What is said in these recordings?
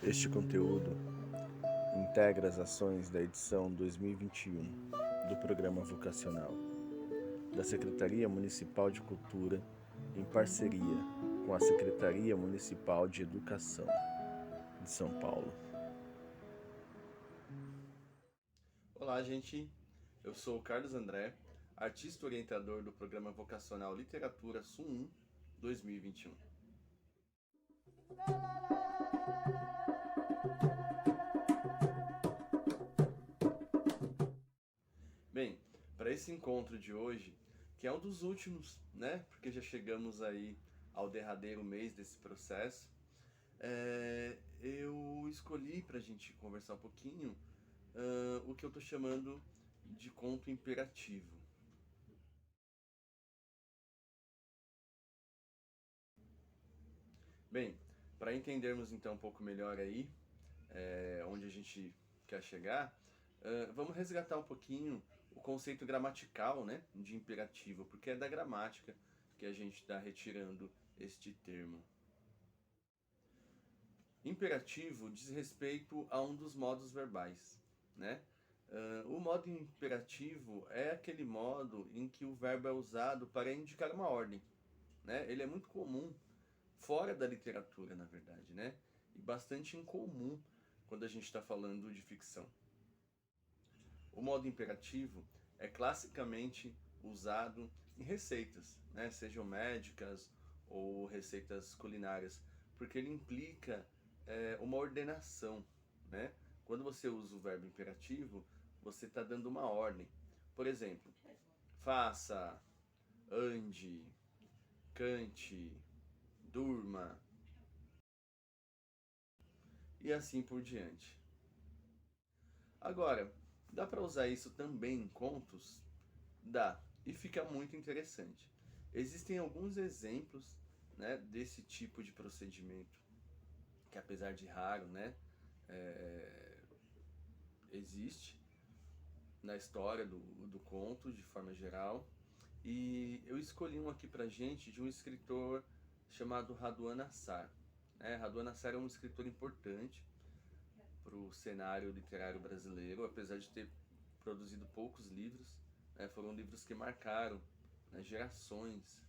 Este conteúdo integra as ações da edição 2021 do Programa Vocacional da Secretaria Municipal de Cultura, em parceria com a Secretaria Municipal de Educação de São Paulo. Olá, gente. Eu sou o Carlos André, artista orientador do Programa Vocacional Literatura SUM 1 2021. Bem, para esse encontro de hoje, que é um dos últimos, né? Porque já chegamos aí ao derradeiro mês desse processo, eu escolhi para a gente conversar um pouquinho o que eu estou chamando de conto imperativo. Bem, para entendermos então um pouco melhor aí onde a gente quer chegar, vamos resgatar um pouquinho o conceito gramatical, né, de imperativo, porque é da gramática que a gente está retirando este termo. Imperativo diz respeito a um dos modos verbais, né? O modo imperativo é aquele modo em que o verbo é usado para indicar uma ordem, né? Ele é muito comum fora da literatura, na verdade, né? E bastante incomum quando a gente está falando de ficção. O modo imperativo é classicamente usado em receitas, né? Sejam médicas ou receitas culinárias, porque ele implica uma ordenação, né? Quando você usa o verbo imperativo, você está dando uma ordem. Por exemplo, faça, ande, cante, durma e assim por diante. Agora, dá para usar isso também em contos? Dá, e fica muito interessante. Existem alguns exemplos, né, desse tipo de procedimento, que apesar de raro, né, existe na história do conto de forma geral. E eu escolhi um aqui pra gente de um escritor chamado Raduan Assar. Raduan Assar é um escritor importante para o cenário literário brasileiro, apesar de ter produzido poucos livros, né, foram livros que marcaram, né, gerações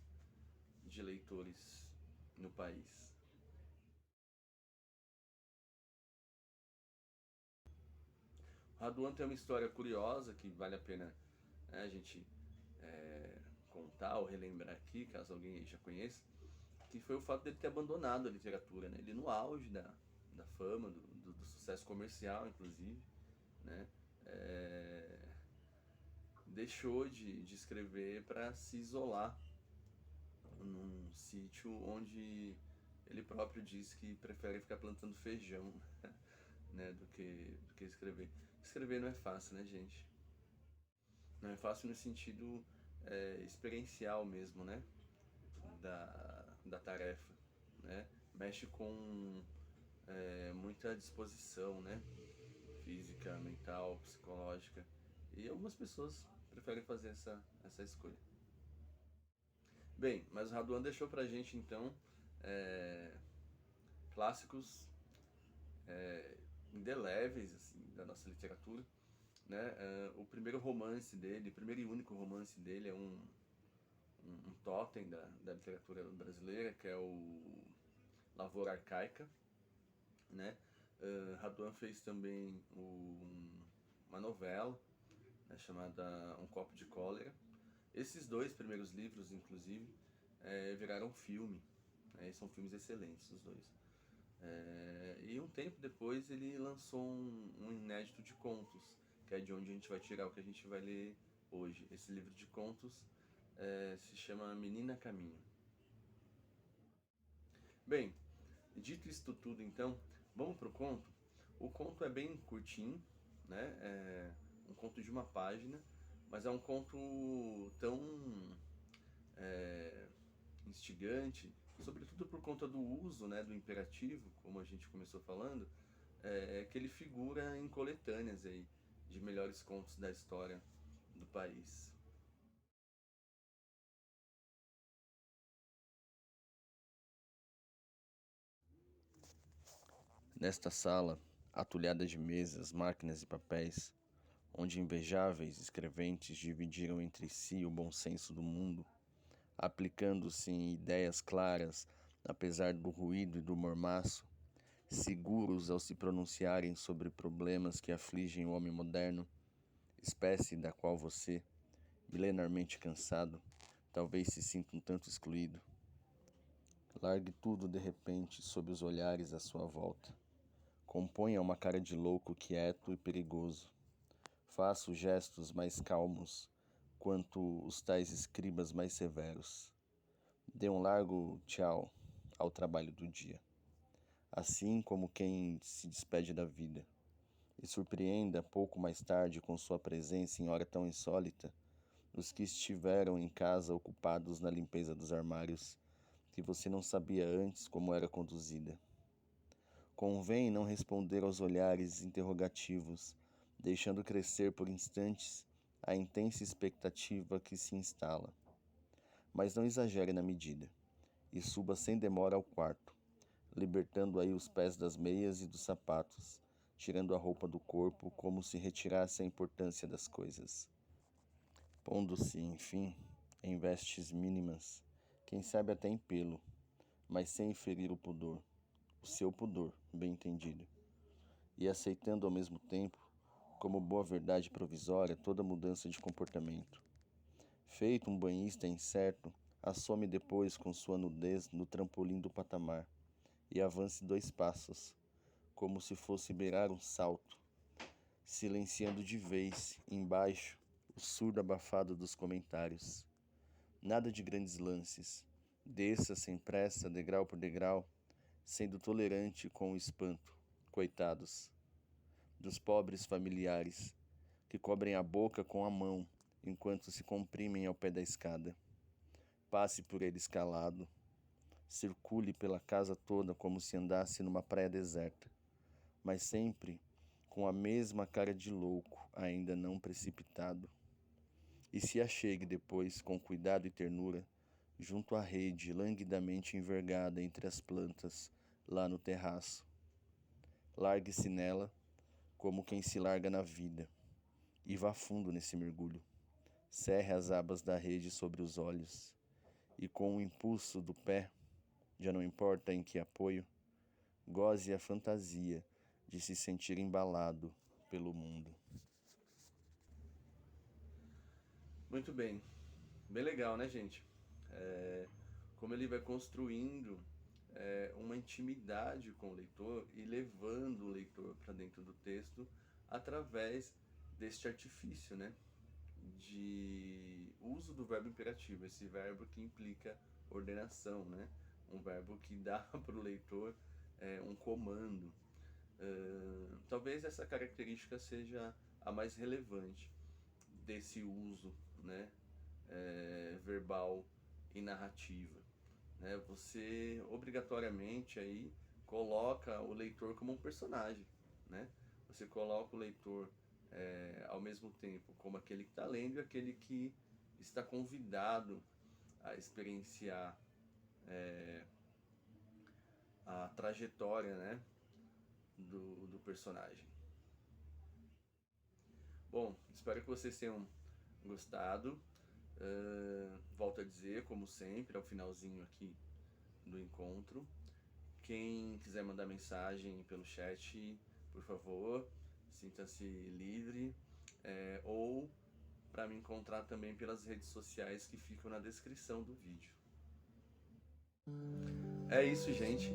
de leitores no país. Raduan tem uma história curiosa que vale a pena, né, a gente contar ou relembrar aqui, caso alguém já conheça, que foi o fato dele ter abandonado a literatura, né? Ele no auge da fama, do sucesso comercial, inclusive, né? Deixou de escrever para se isolar num sítio onde ele próprio diz que prefere ficar plantando feijão, né, do que escrever. Escrever não é fácil, né, gente? Não é fácil no sentido experiencial mesmo, né, da tarefa, né? Mexe com muita disposição, né, física, mental, psicológica. E algumas pessoas preferem fazer essa escolha. Bem, mas o Raduan deixou pra gente então é, clássicos indeléveis assim, da nossa literatura, né? O primeiro romance dele, o primeiro e único romance dele é um totem da literatura brasileira, que é o Lavoura Arcaica, né? Raduan fez também uma novela, né, chamada Um Copo de Cólera. Esses dois primeiros livros, inclusive, viraram filme, né, e são filmes excelentes, os dois. E um tempo depois ele lançou um inédito de contos, que é de onde a gente vai tirar o que a gente vai ler hoje. Esse livro de contos se chama Menina Caminho. Bem, dito isto tudo então, vamos pro conto. O conto é bem curtinho, né? É um conto de uma página, mas é um conto tão instigante, sobretudo por conta do uso, né, do imperativo, como a gente começou falando, que ele figura em coletâneas aí de melhores contos da história do país. Nesta sala, atulhada de mesas, máquinas e papéis, onde invejáveis escreventes dividiram entre si o bom senso do mundo, aplicando-se em ideias claras, apesar do ruído e do mormaço, seguros ao se pronunciarem sobre problemas que afligem o homem moderno, espécie da qual você, milenarmente cansado, talvez se sinta um tanto excluído. Largue tudo de repente sob os olhares à sua volta. Componha uma cara de louco quieto e perigoso. Faça os gestos mais calmos, quanto os tais escribas mais severos. Dê um largo tchau ao trabalho do dia, assim como quem se despede da vida, e surpreenda pouco mais tarde com sua presença em hora tão insólita os que estiveram em casa ocupados na limpeza dos armários, que você não sabia antes como era conduzida. Convém não responder aos olhares interrogativos, deixando crescer por instantes a intensa expectativa que se instala. Mas não exagere na medida, e suba sem demora ao quarto, libertando aí os pés das meias e dos sapatos, tirando a roupa do corpo como se retirasse a importância das coisas. Pondo-se, enfim, em vestes mínimas, quem sabe até em pelo, mas sem ferir o pudor, o seu pudor, bem entendido, e aceitando ao mesmo tempo, como boa verdade provisória, toda mudança de comportamento. Feito um banhista incerto, assome depois com sua nudez no trampolim do patamar, e avance 2 passos, como se fosse beirar um salto, silenciando de vez, embaixo, o surdo abafado dos comentários. Nada de grandes lances. Desça sem pressa, degrau por degrau, sendo tolerante com o espanto. Coitados dos pobres familiares, que cobrem a boca com a mão enquanto se comprimem ao pé da escada. Passe por eles calado. Circule pela casa toda como se andasse numa praia deserta, mas sempre com a mesma cara de louco, ainda não precipitado. E se achegue depois, com cuidado e ternura, junto à rede languidamente envergada entre as plantas, lá no terraço. Largue-se nela, como quem se larga na vida, e vá fundo nesse mergulho. Cerre as abas da rede sobre os olhos, e com o impulso do pé, já não importa em que apoio, goze a fantasia de se sentir embalado pelo mundo. Muito bem. Bem legal, né, gente? Como ele vai construindo uma intimidade com o leitor e levando o leitor para dentro do texto através deste artifício, né, de uso do verbo imperativo, esse verbo que implica ordenação, né, um verbo que dá para o leitor um comando. Talvez essa característica seja a mais relevante desse uso, né, verbal e narrativa, né? Você obrigatoriamente aí coloca o leitor como um personagem, né? Você coloca o leitor ao mesmo tempo como aquele que está lendo e aquele que está convidado a experienciar a trajetória, né, do personagem. Bom, espero que vocês tenham gostado. Volto a dizer, como sempre, ao finalzinho aqui do encontro, quem quiser mandar mensagem pelo chat, por favor, sinta-se livre, ou para me encontrar também pelas redes sociais que ficam na descrição do vídeo. É isso, gente.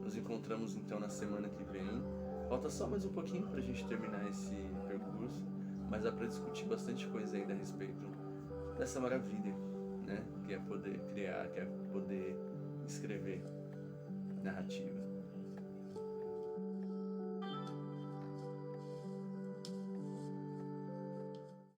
Nos encontramos então na semana que vem. Falta só mais um pouquinho para a gente terminar esse percurso, mas dá para discutir bastante coisa ainda a respeito dessa maravilha, né? Que é poder criar, que é poder escrever narrativa.